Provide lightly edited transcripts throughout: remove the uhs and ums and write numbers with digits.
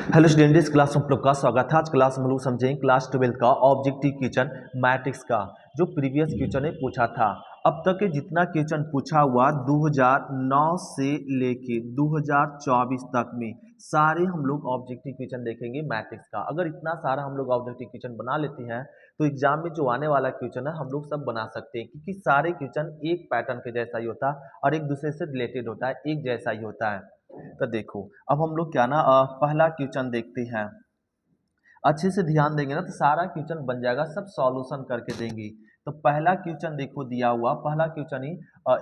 Hello student, इस class में आप लोग का स्वागत है। आज क्लास में हम लोग समझेंगे क्लास 12 का ऑब्जेक्टिव क्वेश्चन मैट्रिक्स का, जो प्रीवियस क्वेश्चन ने पूछा था। अब तक के जितना क्वेश्चन पूछा हुआ 2009 से लेके 2024 तक में सारे हम लोग ऑब्जेक्टिव क्वेश्चन देखेंगे मैट्रिक्स का। अगर इतना सारा हम लोग ऑब्जेक्टिव क्वेश्चन बना लेते हैं तो एग्जाम में जो आने वाला क्वेश्चन है हम लोग सब बना सकते हैं, क्योंकि सारे क्वेश्चन एक पैटर्न के जैसा ही होता है और एक दूसरे से रिलेटेड होता है, एक जैसा ही होता है। तो देखो, अब हम लोग क्या ना पहला क्वेश्चन देखते हैं। अच्छे से ध्यान देंगे ना तो सारा क्वेश्चन बन जाएगा, सब सॉल्यूशन करके देंगे। तो पहला क्वेश्चन देखो दिया हुआ, पहला क्वेश्चन ही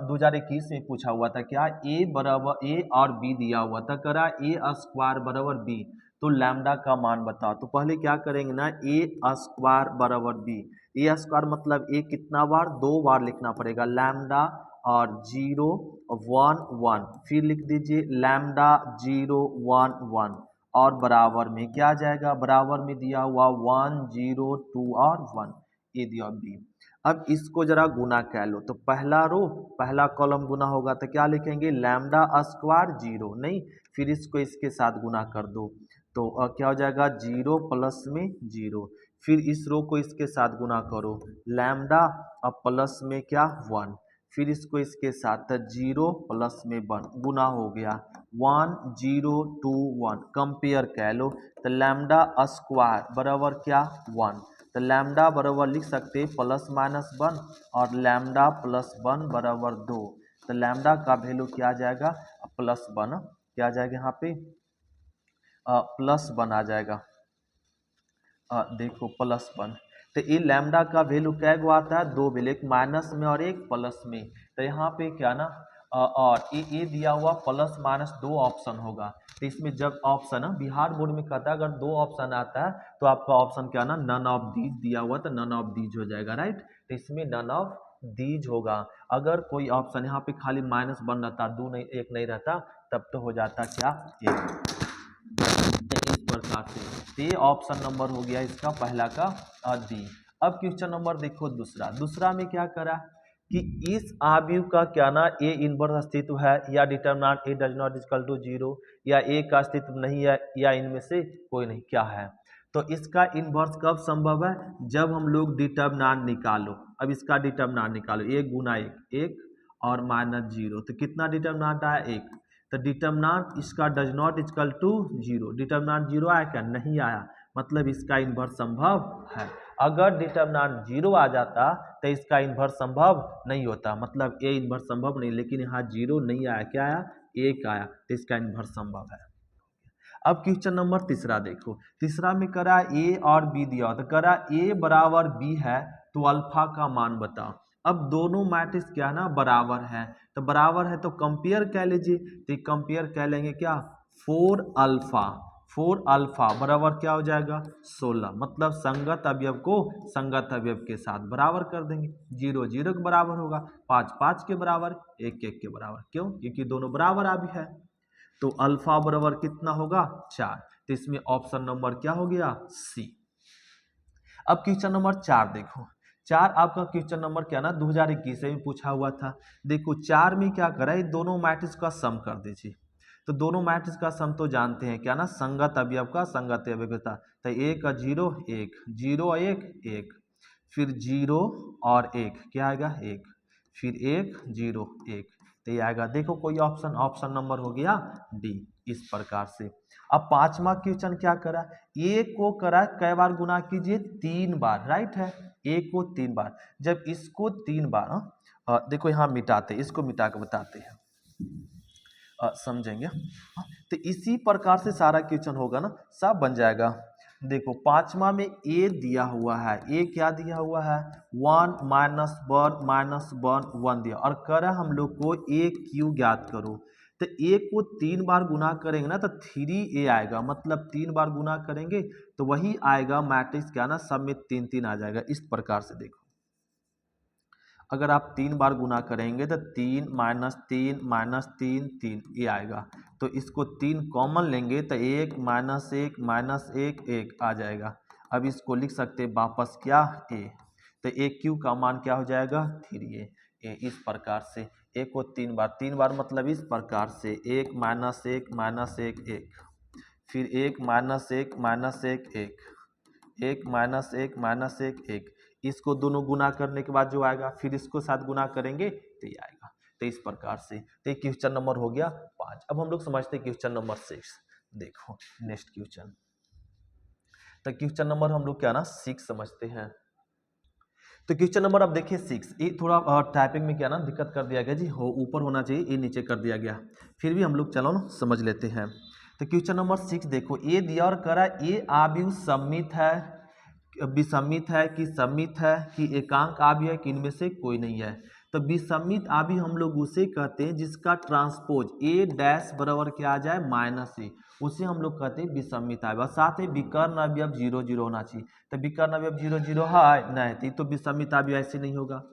2021 में पूछा हुआ था। क्या ए बराबर ए और बी दिया हुआ था, करा ए स्क्वायर बराबर बी, तो लैम्डा का मान बताओ। तो पहले क्या करेंगे ना, ए स्क्वायर बराबर बी। ए स्क्वायर मतलब ए कितना बार, दो बार लिखना पड़ेगा, लैम्डा और 0 1 1, फिर लिख दीजिए लैम्डा 0 1 1 और बराबर में क्या आ जाएगा, बराबर में दिया हुआ 1 0 2 और 1, ए दिया बी। अब इसको जरा गुना कर लो, तो पहला रो पहला कॉलम गुना होगा तो क्या लिखेंगे, लैम्डा स्क्वायर 0, नहीं फिर इसको इसके साथ गुना कर दो तो क्या हो जाएगा 0 प्लस में 0, फिर इस रो को इसके साथ गुना करो, लैम्डा अब प्लस में क्या 1, फिर इसको इसके साथ 0 प्लस में 1 गुना हो गया 1 0 2 1, कंपेयर कह लो तो लैम्डा स्क्वायर बराबर क्या 1, तो लैम्डा बराबर लिख सकते प्लस माइनस 1 और लैम्डा प्लस 1 बराबर 2, तो लैम्डा का वैल्यू क्या आ जाएगा प्लस 1, क्या आ जाएगा यहाँ पे प्लस 1 आ जाएगा। देखो प्लस 1, तो ये लैम्डा का वैल्यू क्या गो आता है, दो वैल्यू, एक माइनस में और एक प्लस में। तो यहाँ पे क्या ना और ये दिया हुआ प्लस माइनस दो ऑप्शन होगा। तो इसमें जब ऑप्शन बिहार बोर्ड में कहता है अगर दो ऑप्शन आता है तो आपका ऑप्शन क्या ना नन ऑफ दीज दिया हुआ तो नन ऑफ दीज हो जाएगा, राइट। तो इसमें नन ऑफ दीज होगा। अगर कोई ऑप्शन यहाँ पे खाली माइनस 1 रहता, दो नहीं एक नहीं रहता, तब तो हो जाता क्या एक। इस प्रकार से ये ऑप्शन नंबर हो गया इसका पहला का डी। अब क्वेश्चन नंबर देखो दूसरा, दूसरा में क्या करा कि इस आव्यूह का क्या ना ए इनवर्स अस्तित्व है या determinant A does not equal to 0 या ए का अस्तित्व नहीं है या इनमें से कोई नहीं, क्या है। तो इसका इनवर्स कब संभव है, जब हम लोग डिटरमिनेंट निकालो। अब इसका डिटरमिनेंट निकालो, एक गुना एक एक और माइनस 0, तो कितना डिटरमिनेंट आया एक, तो डिटरमिनेंट इसका does not equal to 0, determinant 0 आया क्या, नहीं आया, मतलब इसका इन्वर्स संभव है। अगर डिटरमिनेंट 0 आ जाता तो इसका इन्वर्स संभव नहीं होता, मतलब ए इन्वर्स संभव नहीं, लेकिन यहाँ 0 नहीं आया, क्या आया एक आया, तो इसका इन्वर्स संभव है। अब क्वेश्चन नंबर तीसरा देखो, तीसरा में करा ए और बी दिया, तो करा ए बराबर बी है तो अल्फा का मान बताओ। अब दोनों मैट्रिक्स क्या ना बराबर है, तो बराबर है तो कंपेयर कह लीजिए, तो कंपेयर कह लेंगे क्या 4 अल्फा बराबर क्या हो जाएगा 16, मतलब संगत अवयव को संगत अवयव के साथ बराबर कर देंगे। 0 0 के बराबर होगा, 5 5 के बराबर, 1 1 के बराबर, क्यों, क्योंकि दोनों बराबर अभी है। तो अल्फा बराबर कितना होगा 4, तो इसमें ऑप्शन नंबर क्या हो गया सी। अब क्वेश्चन नंबर 4 देखो, 4 आपका क्वेश्चन नंबर क्या ना 2021 से भी पूछा हुआ था। देखो 4 में क्या करा, ये दोनों मैट्रिक्स का सम कर दीजिए। तो दोनों मैट्रिक्स का सम तो जानते हैं क्या ना, संगत अवयव का संगत अवयव का, तो 1 0 1 0 1 1, फिर 0 और 1 क्या आएगा 1, फिर 1 0 1, तो ये आएगा। देखो कोई ऑप्शन, ऑप्शन नंबर हो गया डी, इस प्रकार से। अब पांचवा क्वेश्चन क्या करा, ए को करा कई बार गुना कीजिए 3 बार, राइट है, ए को 3 बार, जब इसको 3 बार देखो यहाँ मिटाते, इसको मिटा के बताते हैं, समझेंगे। तो इसी प्रकार से सारा क्वेश्चन होगा ना, सब बन जाएगा। देखो पांचवा में ए दिया हुआ है, ए क्या दिया हुआ है 1 -1 -1 दिया, और करा हम लोग को ए क्यू ज्ञात करो। तो ए को 3 बार गुना करेंगे ना तो 3a आएगा, मतलब 3 बार गुना करेंगे तो वही आएगा मैट्रिक्स क्या ना, सब में 3 3 आ जाएगा। इस प्रकार से देखो, अगर आप 3 बार गुना करेंगे तो 3 -3 -3 3 ये आएगा, तो इसको 3 कॉमन लेंगे तो 1 -1 -1 1 आ जाएगा। अब इसको लिख सकते वापस क्या ए, तो ए क्यू का मान क्या हो जाएगा 3a। इस प्रकार से ए को 3 बार, 3 बार मतलब इस प्रकार से 1 -1 -1 1, फिर 1 माइनस 1 माइनस 1 1, 1 माइनस 1 माइनस 1 1, इसको दोनों गुना करने के बाद जो आएगा फिर इसको साथ गुना करेंगे तो ये आएगा। तो इस प्रकार से तो ये क्वेश्चन नंबर हो गया 5। अब हम लोग समझते हैं क्वेश्चन नंबर 6। देखो नेक्स्ट क्वेश्चन, तो क्वेश्चन नंबर हम लोग क्या ना 6 समझते हैं। तो क्वेश्चन नंबर अब देखिए 6, ये थोड़ा टाइपिंग में क्या ना दिक्कत कर दिया गया जी, हो ऊपर होना चाहिए, ये नीचे कर दिया गया, फिर भी हम लोग चलो ना समझ लेते हैं। तो क्वेश्चन नंबर 6 देखो, ये दिया और करा ये आव्यूह सममित है, विसम्मित है कि सम्मित है कि एकांक आव्यूह है कि इनमें से कोई नहीं है। तो विसम्मित आव्यूह हम लोग उसे कहते हैं जिसका ट्रांसपोज ए डैश बराबर क्या आ जाए माइनस ए, उसे हम लोग कहते हैं विसम्मित आव्यूह। साथ ही विकर्ण अवयव 0 0 होना चाहिए, तो विकर्ण अवयव 0 0 है नहीं, तो विसम्मित आव्यूह ऐसे नहीं होगा।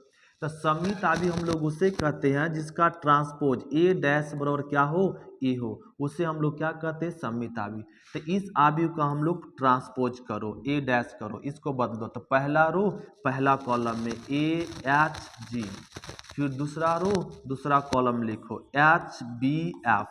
तो सम्मित आव्यूह हम लोग उसे कहते हैं जिसका ट्रांसपोज ए डैश बराबर क्या हो ए हो, उसे हम लोग क्या कहते हैं सम्मित आव्यूह। तो इस आव्यूह का हम लोग ट्रांसपोज करो, ए डैश करो, इसको बदलो, तो पहला रो पहला कॉलम में ए एच जी, फिर दूसरा रो दूसरा कॉलम लिखो एच बी एफ,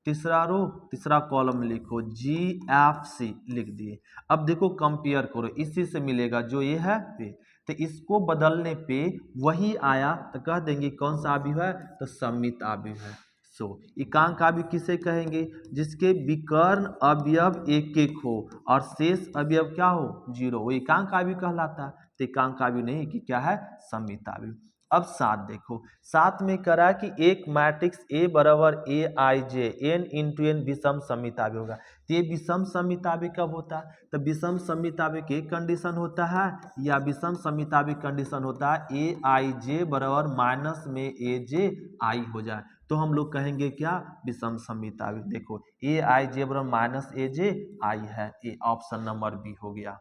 तीसरा रो तीसरा कॉलम लिखो जी एफ सी लिख दिए। अब देखो कंपेयर करो, इसी से मिलेगा जो ये है ये, तो इसको बदलने पे वही आया तो कह देंगे कौन सा आव्यूह है, तो सम्मित आव्यूह है। सो एकांक आव्यूह किसे कहेंगे, जिसके विकर्ण अवयव एक एक हो और शेष अवयव क्या हो 0, वो एकांक आव्यूह कहलाता है। तो एकांक आव्यूह नहीं कि क्या है सम्मित आव्यूह। अब 7 देखो, 7 में करा कि एक मैट्रिक्स ए बराबर ए आई जे एन इंटू एन विषम सम्मित आव्यूह होगा। तो ये विषम सम्मित आव्यूह कब होता है, तो विषम सम्मित आव्यूह के कंडीशन होता है या विषम सम्मित आव्यूह कंडीशन होता है ए आई जे बराबर माइनस में ए जे आई हो जाए, तो हम लोग कहेंगे क्या विषम सम्मित आव्यूह। देखो ए आई जे बराबर माइनस ए जे आई है, ये ऑप्शन नंबर बी हो गया।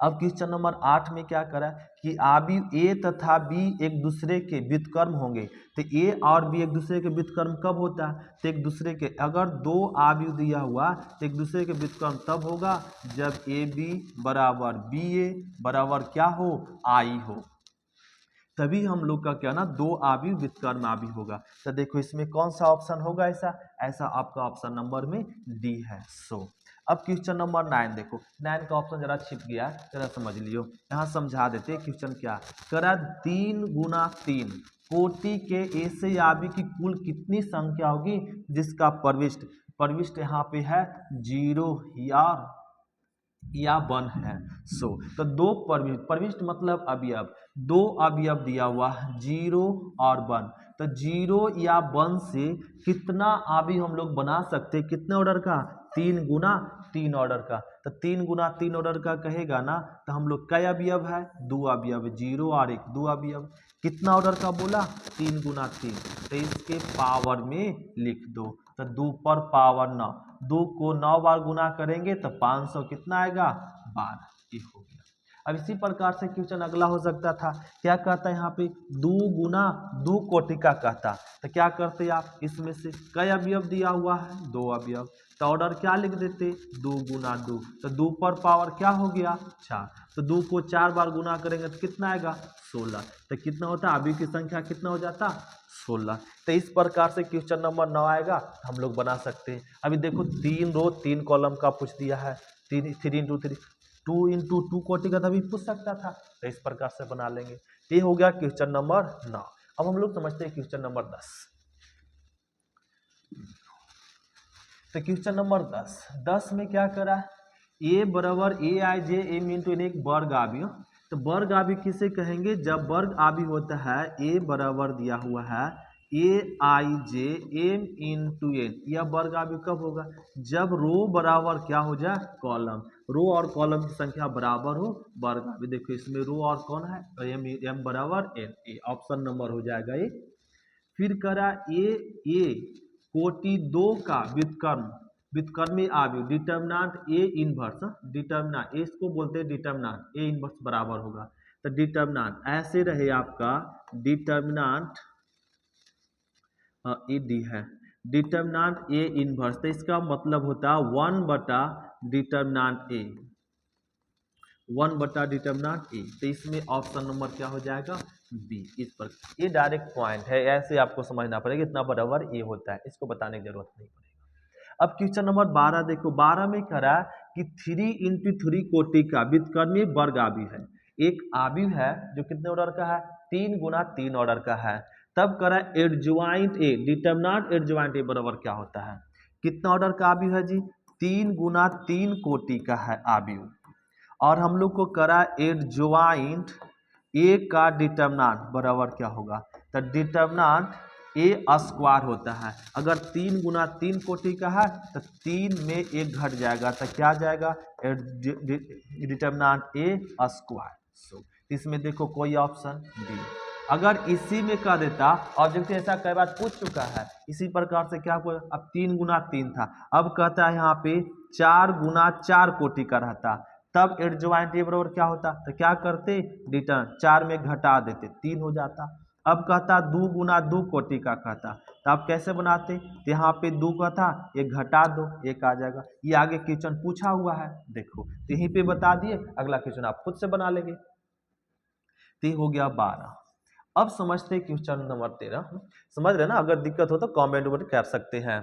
अब क्वेश्चन नंबर 8 में क्या करा कि आव्यूह ए तथा बी एक दूसरे के व्युत्क्रम होंगे। तो ए और बी एक दूसरे के व्युत्क्रम कब होता है, तो एक दूसरे के अगर दो आव्यूह दिया हुआ तो एक दूसरे के व्युत्क्रम तब होगा जब ए बी बराबर बी ए बराबर क्या हो आई हो, तभी हम लोग का क्या ना दो आव्यूह व्युत्क्रम आव्यूह होगा। तो देखो इसमें कौन सा ऑप्शन होगा, ऐसा आपका ऑप्शन नंबर में डी है। सो अब क्वेश्चन नंबर 9 देखो, 9 का ऑप्शन जरा छिप गया, जरा समझ लियो, यहाँ समझा देते क्वेश्चन क्या करा। 3 गुना 3 कोटि के ऐसे आव्यूह की कुल कितनी संख्या होगी जिसका प्रविष्ट यहाँ पे है 0 या 1 है। सो तो दो प्रविष्ट मतलब अवयव, दो अवयव दिया हुआ 0 और 1, तो 0 या 1 से कितना अवयव हम लोग बना सकते हैं, कितने ऑर्डर का 3 गुना 3 ऑर्डर का। तो 3 गुना 3 ऑर्डर का कहेगा ना, तो हम लोग कई अवयव है 2 अवयव, 0 और 1 2 अवयव, कितना ऑर्डर का बोला 3 गुना 3, तो इसके पावर में लिख दो, तो 2 पर पावर 9, 2 को 9 बार गुना करेंगे तो 500 कितना आएगा 12, ये हो गया। अब इसी प्रकार से क्वेश्चन अगला हो सकता था, क्या कहता है यहाँ पे 2 गुना 2 कोटि का कहता, तो क्या करते आप इसमें से कई अवयव दिया हुआ है 2 अवयव, तो ऑर्डर क्या लिख देते 2 गुना 2, तो 2 पर पावर क्या हो गया 4, तो 2 को 4 बार गुना करेंगे तो कितना आएगा 16, तो कितना होता है अवयव की संख्या कितना हो जाता 16। तो इस प्रकार से क्वेश्चन नंबर 9 आएगा, हम लोग बना सकते हैं। अभी देखो 3 रो 3 कॉलम का पूछ दिया है, 3 इंटू 3 2 इंटू 2 कोटि का तभी पूछ सकता था, तो इस प्रकार से बना लेंगे। ये हो गया क्वेश्चन नंबर 9। अब हम लोग समझते हैं क्वेश्चन नंबर 10। तो क्वेश्चन नंबर 10 में क्या करा, ए बराबर ए आई जे एम इंटू एन एक वर्ग आव्यूह। तो वर्ग आव्यूह किसे कहेंगे, जब वर्ग आव्यूह होता है ए बराबर दिया हुआ है ए आई जे एम इंटू एन, यह वर्ग आव्यूह कब होगा, जब रो बराबर क्या हो जाए कॉलम, रो और कॉलम की संख्या बराबर हो वर्ग आव्यूह। देखो इसमें रो और कौन है एम बराबर एन, ए ऑप्शन नंबर हो जाएगा ये। फिर करा ए कोटि 2 का व्युत्क्रमी आव्यूह डिटर्मिनेंट ए इनवर्स, डिटर्मिनेंट ए इसको बोलते हैं डिटर्मिनेंट ए इनवर्स बराबर होगा, तो डिटर्मिनेंट ऐसे रहे आपका डिटर्मिनेंट ए डी है, डिटर्मिनेंट ए इनवर्स, तो इसका मतलब होता है 1 बटा डिटर्मिनेंट ए, 1 बटा डिटर्मिनेंट ए, तो इसमें ऑप्शन नंबर क्या हो जाएगा बी। इस पर ये डायरेक्ट पॉइंट है, ऐसे आपको समझना पड़ेगा इतना बराबर ए होता है, इसको बताने की जरूरत नहीं पड़ेगी। अब क्वेश्चन नंबर 12 देखो, 12 में कह रहा है कि 3 × 3 कोटि का व्युत्क्रमीय वर्ग आव्यूह है। एक आव्यूह है जो कितने ऑर्डर का है, 3 × 3 ऑर्डर का है। तब कह रहा है adjoint A, determinant adjoint A बराबर क्या होता है, कितना ऑर्डर का आव्यूह है जी, 3 × 3 कोटि का है आव्यूह। और हम लोग को करा एडजॉइंट ए का डिटरमिनेंट बराबर क्या होगा, तो डिटरमिनेंट ए स्क्वायर होता है। अगर 3 × 3 कोटि का है तो 3 में 1 घट जाएगा तो क्या जाएगा, डिटरमिनेंट ए स्क्वायर। सो इसमें देखो कोई ऑप्शन डी। अगर इसी में कह देता, ऑब्जेक्टिव ऐसा कई बार पूछ चुका है इसी प्रकार से, क्या अब 3 × 3 था, अब कहता है यहाँ पे 4 × 4 कोटि का रहता, तब एडजॉइंट ए बराबर क्या होता, तो क्या करते, रिटर्न 4 में घटा देते 3 हो जाता। अब कहता 2 × 2 कोटि का कहता, तो आप कैसे बनाते, तो यहाँ पे 2 का था, एक घटा दो, एक आ जाएगा। ये आगे क्वेश्चन पूछा हुआ है, देखो तो यहीं पे बता दिए, अगला क्वेश्चन आप खुद से बना लेंगे। तो ये हो गया 12। अब समझते क्वेश्चन नंबर 13, समझ रहे ना, अगर दिक्कत हो तो कमेंट में कर सकते हैं।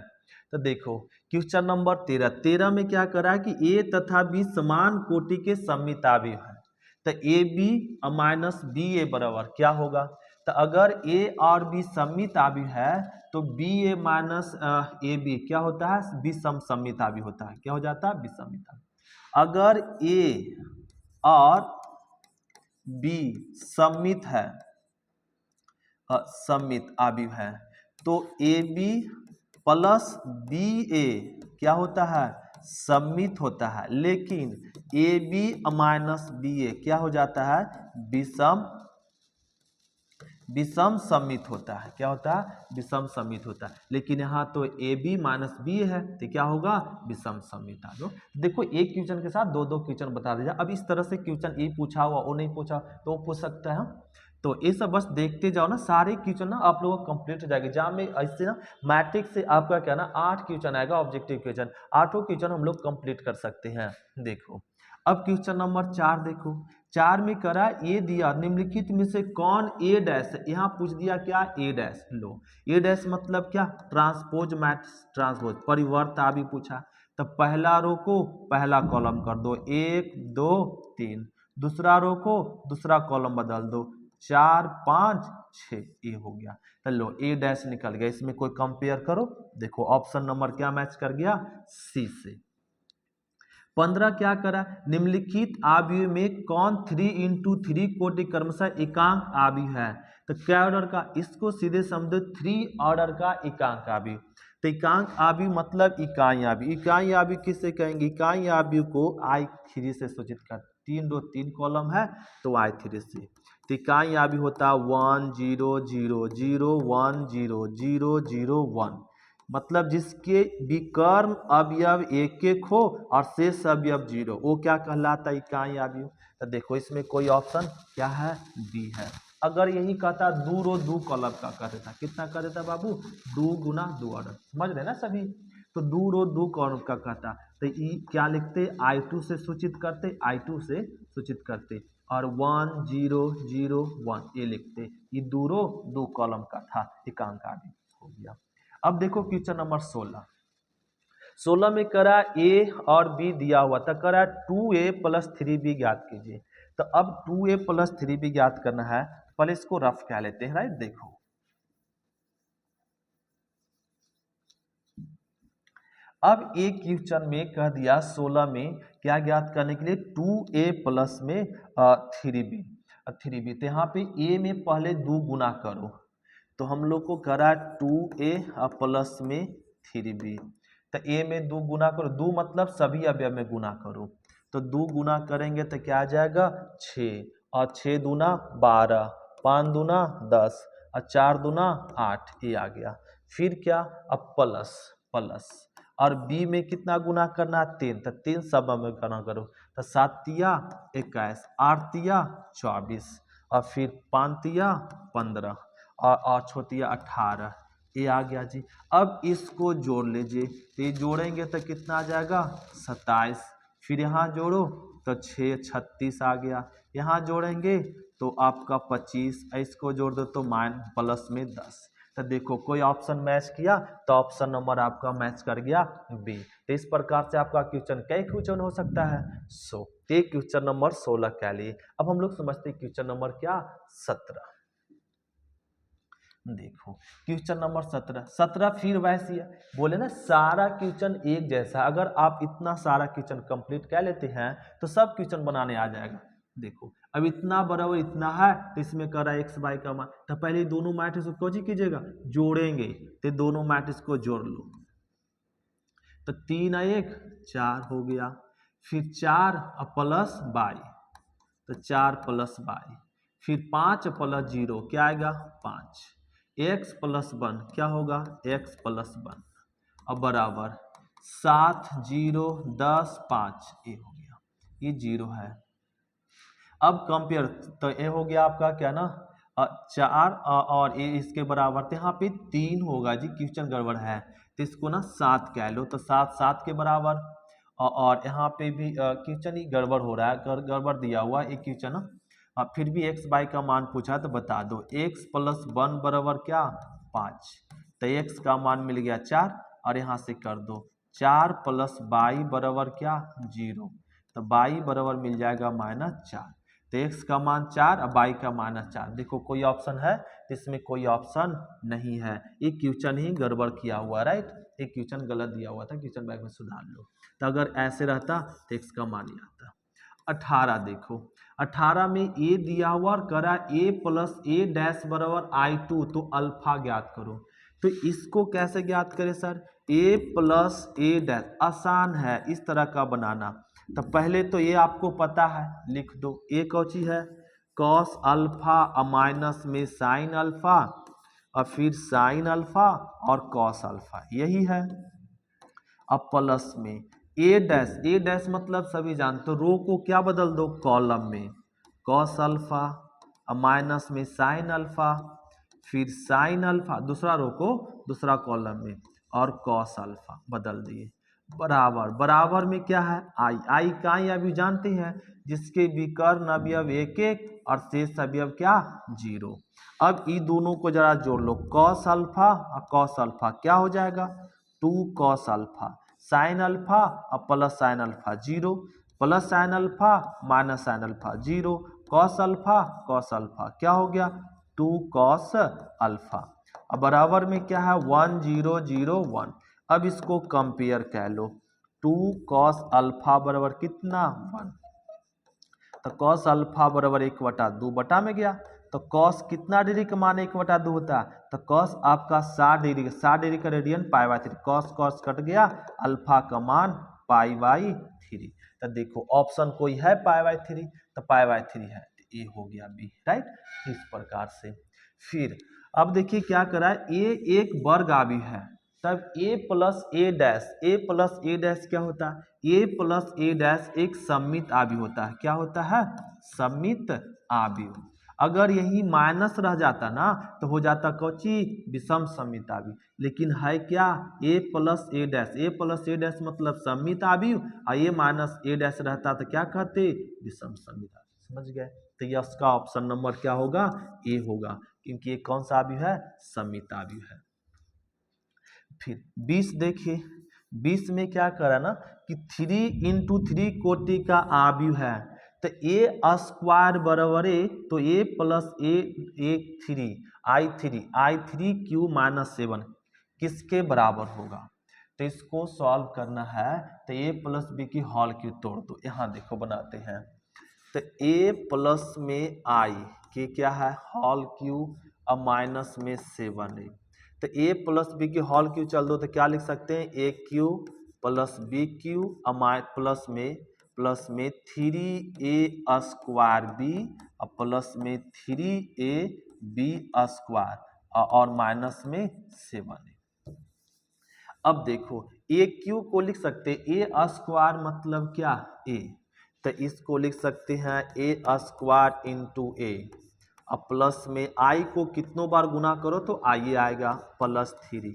तो देखो क्वेश्चन नंबर 13 में क्या करा है कि ए तथा बी समान कोटि के सममित आव्यूह है, तो ए बी माइनस बी ए बराबर क्या होगा, तो अगर ए और बी सममित आव्यूह है तो B A minus A B क्या होता है, विषम सममित आव्यूह होता है, क्या हो जाता है, विषमित आव्यूह। अगर ए और बी सममित है, सममित आव्यूह है, तो ए बी प्लस बी ए क्या होता है, सममित होता है। लेकिन ए बी माइनस बी ए क्या हो जाता है, विषम सममित होता है, क्या होता है, विषम सममित होता है। लेकिन यहाँ तो ए बी माइनस बी है तो क्या होगा, विषम सममित आ दो। देखो एक क्वेश्चन के साथ दो क्वेश्चन बता दीजिए। अब इस तरह से क्वेश्चन ये पूछा हुआ वो नहीं पूछा तो वो पूछ सकता है। तो ये सब बस देखते जाओ ना, सारे क्वेश्चन ना आप लोगों का कंप्लीट हो जाएगा एग्जाम में। ऐसे ना मैट्रिक्स से आपका क्या ना 8 क्वेश्चन आएगा ऑब्जेक्टिव क्वेश्चन, 8 क्वेश्चन हम लोग कंप्लीट कर सकते हैं। देखो अब क्वेश्चन नंबर 4 देखो, 4 में करा ए दिया निम्नलिखित में से कौन ए डैश है, यहाँ पूछ दिया क्या ए डैश। लो ए डैश मतलब क्या, ट्रांसपोज मैट्रिक्स, ट्रांसपोज परिवर्त आदि पूछा। तो पहला रो को पहला कॉलम कर दो 1 2 3, दूसरा रो को दूसरा कॉलम बदल दो 4 5 6, ये हो गया। तो लो ए डैश निकल गया। इसमें कोई कंपेयर करो, देखो ऑप्शन नंबर क्या मैच कर गया, सी से। 15 क्या करा, निम्नलिखित आव्यूह में कौन 3 × 3 कोटि क्रमशः एकांक आव्यूह है, तो क्या ऑर्डर का, इसको सीधे समझो 3 ऑर्डर का एकांक आव्यूह। तो एकांक आव्यूह मतलब इकाई आव्यूह, इकाई आव्यूह किससे कहेंगे, इकाई आव्यूह को I3 से सूचित कर, 3 रो 3 कॉलम है तो I3 से। तो इकाई आव्यूह होता 1 0 0 0 1 0 0 0 1, मतलब जिसके विकर्ण अवयव एक एक हो और शेष अवयव 0, वो क्या कहलाता है, इकाई आव्यूह। तो देखो इसमें कोई ऑप्शन क्या है, बी है। अगर यही कहता 2 रो 2 कॉलम का कर देता, कितना कर देता बाबू, 2 × 2 ऑर्डर, समझ रहे ना सभी। तो 2 रो 2 कॉलम का कहता तो ये क्या लिखते, I2 से सूचित करते, I2 से सूचित करते, और 1 0 0 1 ये लिखते, ये 2 रो 2 कॉलम का था एकांक आव्यूह हो गया। अब देखो क्वेश्चन नंबर 16 में करा ए और बी दिया हुआ था, करा 2a + 3b ज्ञात कीजिए। तो अब 2a + 3b ज्ञात करना है, पहले इसको रफ क्या लेते हैं, राइट। देखो अब एक क्वेश्चन में कह दिया 16 में क्या ज्ञात करने के लिए, 2a + में 3b। तो यहाँ पे a में पहले 2 गुना करो, तो हम लोग को करा 2a + में 3b। तो a में 2 गुना करो, 2 मतलब सभी अवयव में गुना करो, तो 2 गुना करेंगे तो क्या आ जाएगा 6, और 6 दूना 12, 5 दूना 10 और 4 दूना 8, ये आ गया। फिर क्या, अब प्लस प्लस, और b में कितना गुना करना, 3, तो 3 सब में गुना करो, तो 7 तिया 21, 8 तिया 24, और फिर 5 तिया 15 और छोटिया 18, ये आ गया जी। अब इसको जोड़ लीजिए, तो ये जोड़ेंगे तो कितना आ जाएगा 27, फिर यहाँ जोड़ो तो 6 36 आ गया, यहाँ जोड़ेंगे तो आपका 25, इसको जोड़ दो तो प्लस में 10। तो देखो कोई ऑप्शन मैच किया तो ऑप्शन नंबर आपका मैच कर गया बी। तो इस प्रकार से आपका क्वेश्चन कई क्वेश्चन हो सकता है 100। ये क्वेश्चन नंबर 16 के लिए। अब हम लोग समझते हैं क्वेश्चन नंबर क्या 17। देखो क्वेश्चन नंबर 17 फिर वैसी है, बोले ना सारा क्वेश्चन एक जैसा। अगर आप इतना सारा क्वेश्चन कंप्लीट कर लेते हैं तो सब क्वेश्चन बनाने आ जाएगा। देखो अब इतना बराबर इतना है तो इसमें कर रहा है एक्स वाई का मान, तो पहले दोनों मैट्रिक्स को कोजी कीजिएगा जोड़ेंगे, तो दोनों मैट्रिक्स को जोड़ लो। तो 3 1 4 हो गया, फिर 4 प्लस बाई, तो 4 प्लस बाई, फिर 5 प्लस 0 क्या आएगा 5, x प्लस 1 क्या होगा x प्लस 1, अब बराबर 7 0 10 5 ये हो गया, ये 0 है। अब कंपेयर, तो ये हो गया आपका क्या ना 4 और ये इसके बराबर, तो यहाँ पे 3 होगा जी, क्वेश्चन गड़बड़ है तो इसको ना 7 कह लो, तो 7 7 के बराबर। और यहाँ पे भी क्वेश्चन ही गड़बड़ हो रहा है, गड़बड़ दिया हुआ एक क्वेश्चन। फिर भी एक्स बाई का मान पूछा तो बता दो, x प्लस 1 बराबर क्या 5, तो x का मान मिल गया 4 और यहाँ से कर दो 4 प्लस बाई बराबर क्या 0, तो बाई बराबर मिल जाएगा -4, तो x का मान 4 और बाई का -4। देखो कोई ऑप्शन है, इसमें कोई ऑप्शन नहीं है, ये क्वेश्चन ही गड़बड़ किया हुआ, राइट, ये क्वेश्चन गलत दिया हुआ था, क्वेश्चन बैंक में सुधार लो। तो अगर ऐसे रहता तो x का मान ही आता। 18 देखो, 18 में a दिया हुआ और करा a प्लस ए डैश बराबर I2, तो अल्फा ज्ञात करो। तो इसको कैसे ज्ञात करें sir, a plus A dash, आसान है इस तरह का बनाना। तो पहले तो ये आपको पता है, लिख दो a कौची है कॉस अल्फा माइनस में साइन अल्फा और फिर साइन अल्फा और कॉस अल्फा, यही है। अब प्लस में ए डैश मतलब सभी जानते हो, रो को क्या बदल दो कॉलम में, कॉस अल्फा और माइनस में साइन अल्फा, फिर साइन अल्फा दूसरा रो को दूसरा कॉलम में और कॉस अल्फा बदल दिए, बराबर बराबर में क्या है आई का ही अभी जानते हैं, जिसके विकर्ण अवयव 1 1 और शेष अवयव क्या 0। अब ये दोनों को जरा जोड़ लो, कॉस अल्फा और कॉस अल्फा क्या हो जाएगा 2 कॉस अल्फा, साइन अल्फा और plus sine alpha 0, plus sine alpha minus sine alpha 0, cos alpha क्या हो गया 2 कॉस अल्फा। अब बराबर में क्या है 1 0 0 1। अब इसको कंपेयर कह लो, 2 कॉस अल्फा बराबर कितना 1, तो कॉस अल्फा बराबर 1/2 बटा में गया, तो कॉस कितना डिग्री का मान 1/2 होता है, तो कॉस आपका 60 डिग्री, 60 डिग्री का रेडियन π/3, कॉस कॉस कट गया, अल्फा का मान π/3। तो देखो ऑप्शन कोई है π/3, तो π/3 है, तो ए हो गया बी, राइट, इस प्रकार से। फिर अब देखिए क्या करा है, ए एक वर्ग आव्यूह है, तब a प्लस ए डैश क्या होता है, a प्लस ए डैश एक सममित आव्यूह होता है, क्या होता है सममित आव्यूह। अगर यही माइनस रह जाता ना तो हो जाता कौची विषम सममित आव्यूह, लेकिन है क्या a प्लस ए डैश मतलब सममित आव्यूह और a माइनस ए डैश रहता तो क्या कहते विषम सममित आव्यूह, समझ गए। तो ये इसका ऑप्शन नंबर क्या होगा ए होगा, क्योंकि ये कौन सा आव्यूह है सममित आव्यूह है। फिर 20 देखिए, 20 में क्या करा ना कि 3 × 3 कोटि का आव्यूह है, तो ए स्क्वायर बराबर ए, तो ए प्लस ए 3 I3 क्यू -7 किसके बराबर होगा, तो इसको सॉल्व करना है, तो ए प्लस बी की होल क्यू तोड़ दो, यहाँ देखो बनाते हैं, तो ए प्लस में आई के क्या है होल क्यू और माइनस में 7 तो a प्लस बी की होल क्यू चल दो तो क्या लिख सकते हैं A Q plus B Q plus में 3a स्क्वायर बी और प्लस में 3a बी स्क्वायर और माइनस में 7। अब देखो ए क्यू को लिख सकते ए स्क्वायर मतलब क्या ए, तो इसको लिख सकते हैं ए स्क्वायर इंटू ए, अब प्लस में आई को कितनों बार गुना करो तो आई आएगा +3,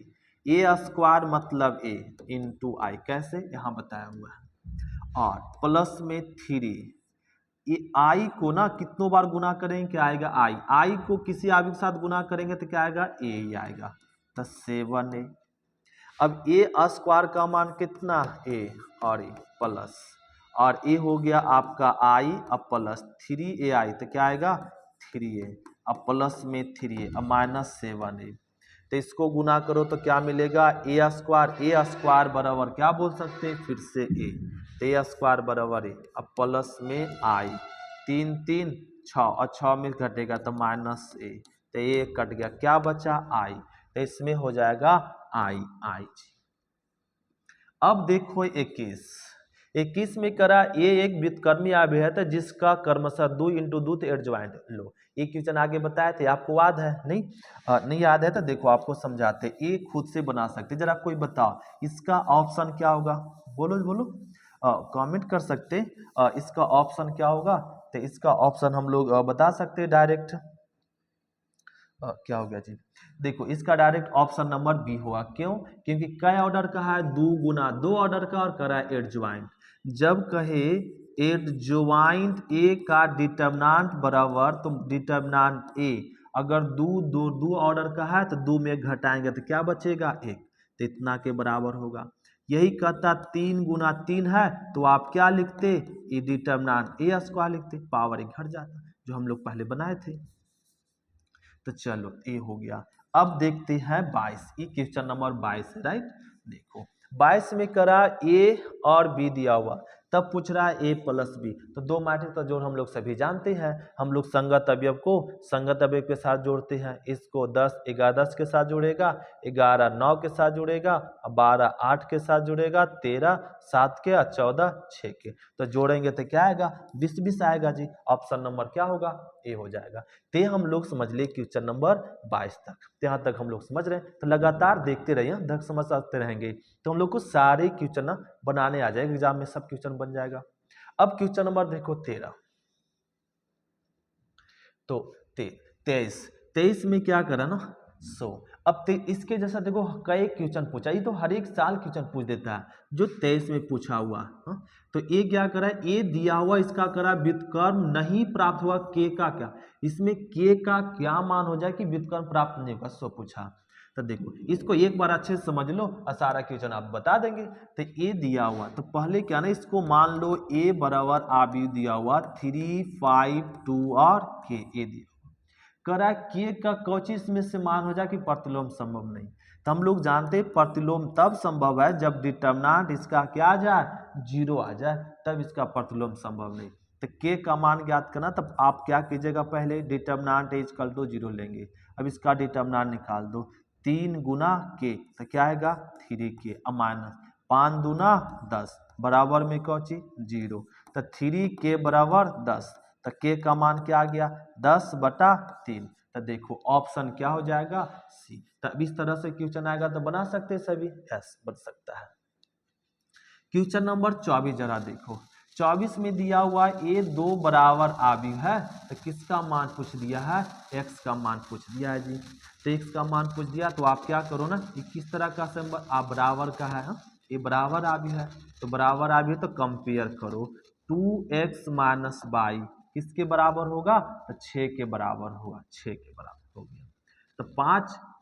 ए स्क्वायर मतलब ए इंटू आई, कैसे यहाँ बताया हुआ है, और प्लस में 3 ये आई को ना कितनों बार गुना करेंगे, क्या आएगा आई को किसी आयु के साथ गुना करेंगे तो क्या आएगा ए ही आएगा, तो 7a। अब ए स्क्वायर का मान कितना ए और ए प्लस, और ए हो गया आपका आई, अब प्लस 3ai तो क्या आएगा 3a, अब प्लस में 3a, अब माइनस 7a। तो इसको गुना करो तो क्या मिलेगा ए स्क्वायर बराबर क्या बोल सकते हैं फिर से ए, तो ए स्क्वायर बराबर ए, अब प्लस में आई, 3 3 6 और 6 में घटेगा तो माइनस ए, तो ये कट गया, क्या बचा आई, तो इसमें हो जाएगा आई। अब देखो 21 में करा ये एक व्युत्क्रमी अभिव्यक्ति है जिसका क्रमशः 2 × 2 एडजॉइंट लो। ये क्वेश्चन आगे बताए थे, आपको याद है नहीं? नहीं याद है तो देखो आपको समझाते, ये खुद से बना सकते, जरा कोई बताओ इसका ऑप्शन क्या होगा, बोलो कमेंट कर सकते, इसका ऑप्शन क्या होगा? तो इसका ऑप्शन हम लोग बता सकते हैं डायरेक्ट, क्या हो गया जी, देखो इसका डायरेक्ट ऑप्शन नंबर बी होगा। क्यों? क्योंकि कई ऑर्डर का है 2 गुना 2 ऑर्डर का और करा एडजॉइंट, जब कहे एडजॉइंट ए का डिटर्मिनेंट बराबर, तो डिटर्मिनेंट ए अगर दो ऑर्डर का है तो 2 में घटाएंगे तो क्या बचेगा 1, तो इतना के बराबर होगा। यही कहता 3 गुना 3 है तो आप क्या लिखते, ए डिटर्मिनेंट ए स्क्वायर लिखते, पावर 1 घट जाता जो हम लोग पहले बनाए थे। तो चलो ए हो गया। अब देखते हैं 22, ये क्वेश्चन नंबर 22 है राइट। देखो 22 में करा ए और बी दिया हुआ, तब पूछ रहा है ए प्लस बी, तो दो मैट्रिक्स का जोड़ हम लोग सभी जानते हैं, हम लोग संगत अवयव को संगत अवयव के साथ जोड़ते हैं। इसको 10 11 10 के साथ जुड़ेगा, 11 9 के साथ जुड़ेगा, 12 8 के साथ जुड़ेगा, 13 7 के और 14 6 के, तो जोड़ेंगे तो क्या आएगा 20 20 आएगा जी। ऑप्शन नंबर क्या होगा ए हो जाएगा। ते हम लोग समझ ले क्वेश्चन नंबर 22 तक, यहाँ तक हम लोग समझ रहे हैं, तो लगातार देखते रहिए, तक समझ सकते रहेंगे तो हम लोग को सारे क्वेश्चन ना बनाने आ जाएगा, एग्जाम में सब क्वेश्चन बन जाएगा। अब क्वेश्चन नंबर देखो 13, तो 23 में क्या करा ना 100। अब इसके जैसा देखो कई क्वेश्चन पूछा, ये तो हर एक साल क्वेश्चन पूछ देता है जो 23 में पूछा हुआ। तो ये क्या करा, ए दिया हुआ इसका करा व्युत्क्रम नहीं प्राप्त हुआ, के का क्या, इसमें के का क्या मान हो जाए कि व्युत्क्रम प्राप्त नहीं होगा, 100 पूछा। तो देखो इसको एक बार अच्छे से समझ लो और सारा क्वेश्चन आप बता देंगे। तो ए दिया हुआ, तो पहले क्या ना इसको मान लो ए बराबर आबी दिया हुआ 3 5 2 और के, ए दिया करा के का कोचिस में से मान हो जाए कि प्रतिलोम संभव नहीं, तो हम लोग जानते हैं प्रतिलोम तब संभव है जब डिटर्मिनेंट इसका क्या आ जाए 0 आ जाए, तब इसका प्रतिलोम संभव नहीं। तो के का मान ज्ञात करना, तब आप क्या कीजिएगा, पहले डिटर्मिनेंट इक्वल टू 0 लेंगे। अब इसका डिटर्मिनेंट निकाल दो, 3 गुना के तो क्या आएगा 3 के, अब माइनस 5 दूना 10 बराबर में कौची 0, तो 3 के बराबर 10, तो के का मान क्या आ गया 10/3, तो देखो ऑप्शन क्या हो जाएगा सी। तो इस तरह से क्वेश्चन आएगा तो बना सकते हैं सभी, यस बन सकता है। क्वेश्चन नंबर 24 जरा देखो, 24 में दिया हुआ ए 2 बराबर आबी है, तो किसका मान पूछ दिया है, x का मान पूछ दिया है जी। तो x का मान पूछ दिया तो आप क्या करो ना, किस तरह का सिंबल, आप बराबर का है, ये बराबर आबी है, तो बराबर आबी है तो कंपेयर करो, 2x माइनस बाई किसके बराबर होगा, तो 6 के बराबर होगा, 6 के बराबर हो गया। तो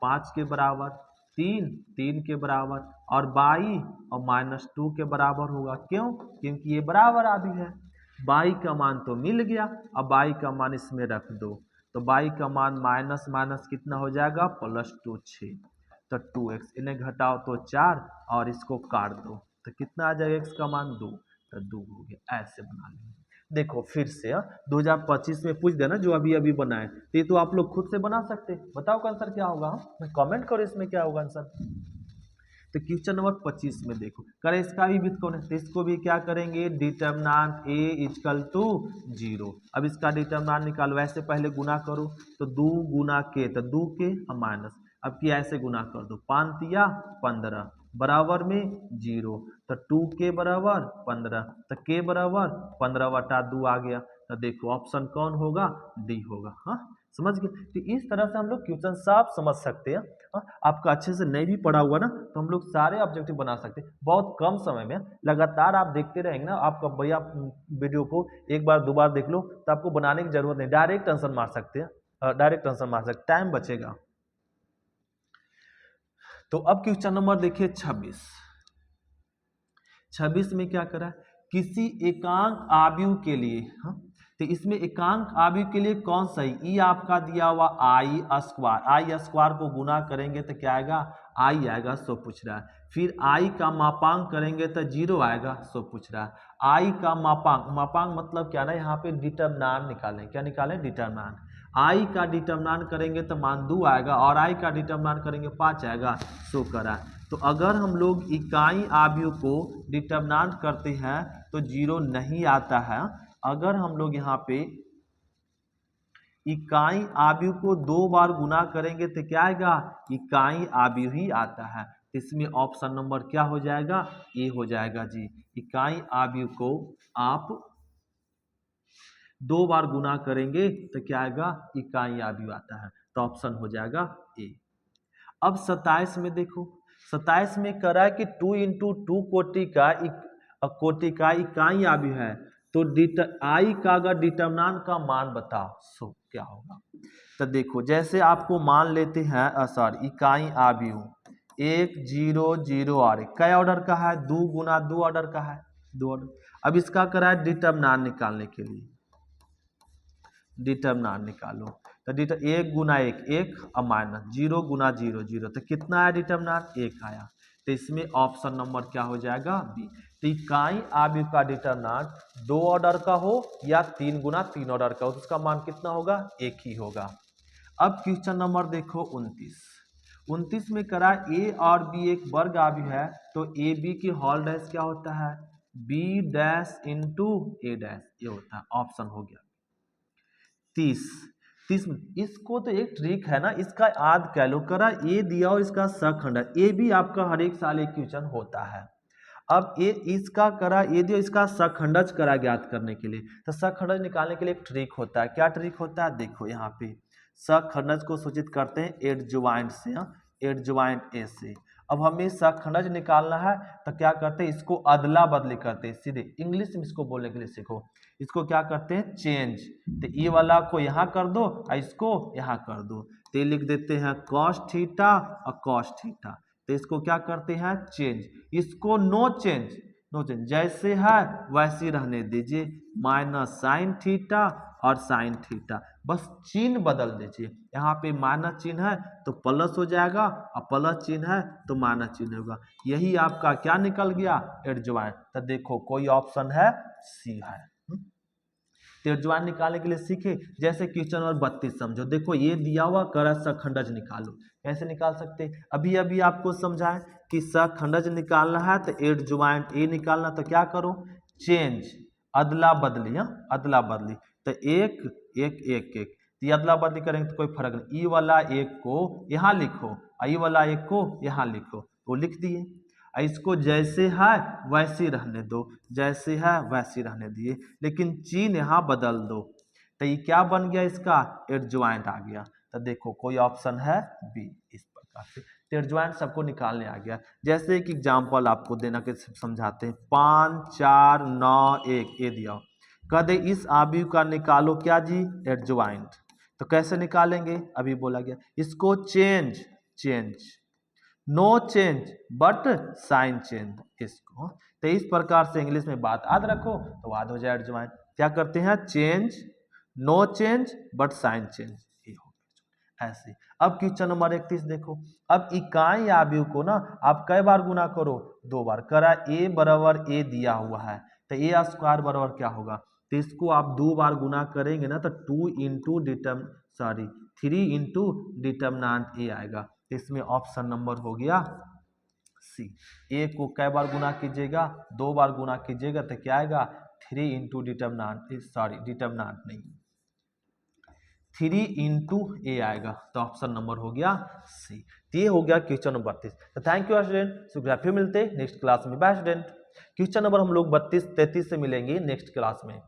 5 के बराबर, 3 के बराबर और 22 और -2 के बराबर होगा। क्यों? क्योंकि ये बराबर आदि है। 22 का मान तो मिल गया, अब 22 का मान इसमें रख दो, तो 22 का मान माइनस माइनस कितना हो जाएगा +2 6, तो 2x, इन्हें घटाओ तो 4 और इसको काट दो तो कितना आ जाएगा x का मान 2, तो 2 हो गया। ऐसे बना लेंगे। देखो फिर से 2025 में पूछ देना जो अभी अभी बनाए, तो ये तो आप लोग खुद से बना सकते, बताओ का आंसर क्या होगा, मैं कमेंट करो इसमें क्या होगा आंसर। तो क्वेश्चन नंबर 25 में देखो करें इसका भी व्युत्क्रम, तो इसको भी क्या करेंगे, डिटर्मिनेंट ए इक्वल टू 0। अब इसका डिटर्मिनेंट निकालो, ऐसे पहले गुना करो, तो 2 गुना के, तो 2 के माइनस, अब की ऐसे गुना कर दो, 5 तिया 15 बराबर में 0, तो 2 के बराबर 15, तो के बराबर 15/2 आ गया। तो देखो ऑप्शन कौन होगा, डी होगा। हाँ समझ गए। तो इस तरह से हम लोग क्वेश्चन साफ समझ सकते हैं। आपका अच्छे से नहीं भी पढ़ा हुआ ना तो हम लोग सारे ऑब्जेक्टिव बना सकते हैं बहुत कम समय में। लगातार आप देखते रहेंगे ना, आपका भैया वीडियो को एक बार दो बार देख लो तो आपको बनाने की जरूरत नहीं, डायरेक्ट आंसर मार सकते हैं, डायरेक्ट आंसर मार सकते, टाइम बचेगा। तो अब क्वेश्चन नंबर देखिए 26 में क्या करा, किसी एकांक आव्यूह के लिए, तो इसमें एकांक आव्यूह के लिए कौन सा है, ई आपका दिया हुआ आई स्क्वायर को गुना करेंगे तो क्या आएगा, आई आएगा, सो पूछ रहा है। फिर आई का मापांक करेंगे तो 0 आएगा, सो पूछ रहा है। आई का मापांक मतलब क्या ना, यहाँ पे डिटरमिनेंट निकालें, क्या निकालें, डिटरमिनेंट। आई का डिटरमिनेंट करेंगे तो मान 2 आएगा और आई का डिटरमिनेंट करेंगे 5 आएगा, सो करा। तो अगर हम लोग इकाई आव्यूह को डिटरमिनेंट करते हैं तो 0 नहीं आता है। अगर हम लोग यहाँ पे इकाई आव्यूह को 2 बार गुना करेंगे तो क्या आएगा, इकाई आव्यूह ही आता है। इसमें ऑप्शन नंबर क्या हो जाएगा, ए हो जाएगा जी। इकाई आव्यूह को आप 2 बार गुना करेंगे तो क्या आएगा, इकाई आव्यूह आता है, तो ऑप्शन हो जाएगा ए। अब 27 में देखो, 27 में कह रहा है कि 2 × 2 कोटि का इकाई आव्यूह है, तो आई का अगर डिटरमिनेंट का मान बताओ, सो क्या होगा। तो देखो जैसे आपको मान लेते हैं इकाई आव्यूह 1 0 0 और क्या ऑर्डर का है, 2 × 2 ऑर्डर का है, 2 ऑर्डर। अब इसका करा है डिटरमिनेंट निकालने के लिए, डिटरमिनेंट निकालो, तो 1 × 1 और माइनस 0 × 0 0, तो कितना आया डिटरमिनेंट, 1 आया। तो इसमें ऑप्शन नंबर क्या हो जाएगा, बी। तो इकाई आव्यूह का डिटरमिनेंट 2 ऑर्डर का हो या 3 × 3 ऑर्डर का हो तो उसका मान कितना होगा, 1 ही होगा। अब क्वेश्चन नंबर देखो 29 में करा ए और बी एक वर्ग आव्यूह है, तो ए बी की होल डैश क्या होता है, बी डैश इंटू ए डैश, ये होता है, ऑप्शन हो गया। 30 में इसको तो एक ट्रिक है ना, इसका याद कह लो, करा ए दिया और इसका सखंड, ए भी आपका हर एक साल एक क्वेश्चन होता है। अब ए इसका करा ए दिया, इसका सखंडज करा ज्ञात करने के लिए, तो सखंडज निकालने के लिए एक ट्रिक होता है, क्या ट्रिक होता है, देखो यहाँ पे सखंडज को सूचित करते हैं एडजॉइंट से, एडजॉइंट ए से। अब हमें सखंडज निकालना है तो क्या करते हैं, इसको अदला बदली करते हैं, सीधे इंग्लिश में इसको बोलने के लिए सीखो, इसको क्या करते हैं, चेंज। तो ये वाला को यहाँ कर दो और इसको यहाँ कर दो, तो लिख देते हैं cos थीटा और cos थीटा। तो इसको क्या करते हैं, चेंज। इसको नो चेंज जैसे है वैसे रहने दीजिए, माइनस साइन थीटा और साइन थीटा, बस चिन्ह बदल दीजिए। यहाँ पे माइनस चिन्ह है तो प्लस हो जाएगा और प्लस चिन्ह है तो माइनस चिन्ह होगा। यही आपका क्या निकल गया, एडजॉइंट। तो देखो कोई ऑप्शन है, सी है। तो एडजॉइंट निकालने के लिए सीखे, जैसे क्वेश्चन नंबर 32 समझो, देखो ये दिया हुआ कर सखंडज निकालो, कैसे निकाल सकते, अभी आपको समझाएं कि सखंडज निकालना है तो एडजॉइंट ए निकालना, तो क्या करो, चेंज, अदला बदली, अदला बदली। तो 1 1 1 1, तो अदला बदली करेंगे तो कोई फर्क नहीं, ई वाला 1 को यहाँ लिखो और ई वाला 1 को यहाँ लिखो, तो लिख दिए। इसको जैसे है वैसे रहने दो, जैसे है वैसे रहने दिए, लेकिन चिन्ह यहाँ बदल दो, तो ये क्या बन गया, इसका एडजॉइंट आ गया। तो देखो कोई ऑप्शन है बी, इस प्रकार से। तो एडजॉइंट सबको निकालने आ गया। जैसे एक एग्जांपल आपको देना के समझाते हैं, 5 4 9 1 ये दिया, कह दे इस आव्यूह का निकालो क्या जी, एडजॉइंट। तो कैसे निकालेंगे, अभी बोला गया, इसको change, no change but sign change, इसको। तो इस प्रकार से इंग्लिश में बात याद रखो तो याद हो जाए एडजॉइंट। क्या करते हैं, change, no change but sign change, ये हो गया ऐसे। अब क्वेश्चन नंबर 31 देखो, अब इकाई आव्यूह को ना आप कई बार गुना करो, 2 बार। करा ए बराबर ए दिया हुआ है तो ए स्क्वायर बराबर क्या होगा, तो इसको आप 2 बार गुना करेंगे ना तो 3 × डिटरमिनेंट ए आएगा। इसमें ऑप्शन नंबर हो गया सी। ए को कै बार गुना कीजिएगा, 2 बार गुना कीजिएगा तो क्या आएगा, 3 × डिटरमिनेंट नहीं, 3 × ए आएगा, तो ऑप्शन नंबर हो गया सी। ये हो गया क्वेश्चन नंबर 32। तो थैंक यू स्टूडेंट, शुक्रिया, फिर मिलते हैं नेक्स्ट क्लास में। Bye student. क्वेश्चन नंबर हम लोग 32 33 से मिलेंगे नेक्स्ट क्लास में।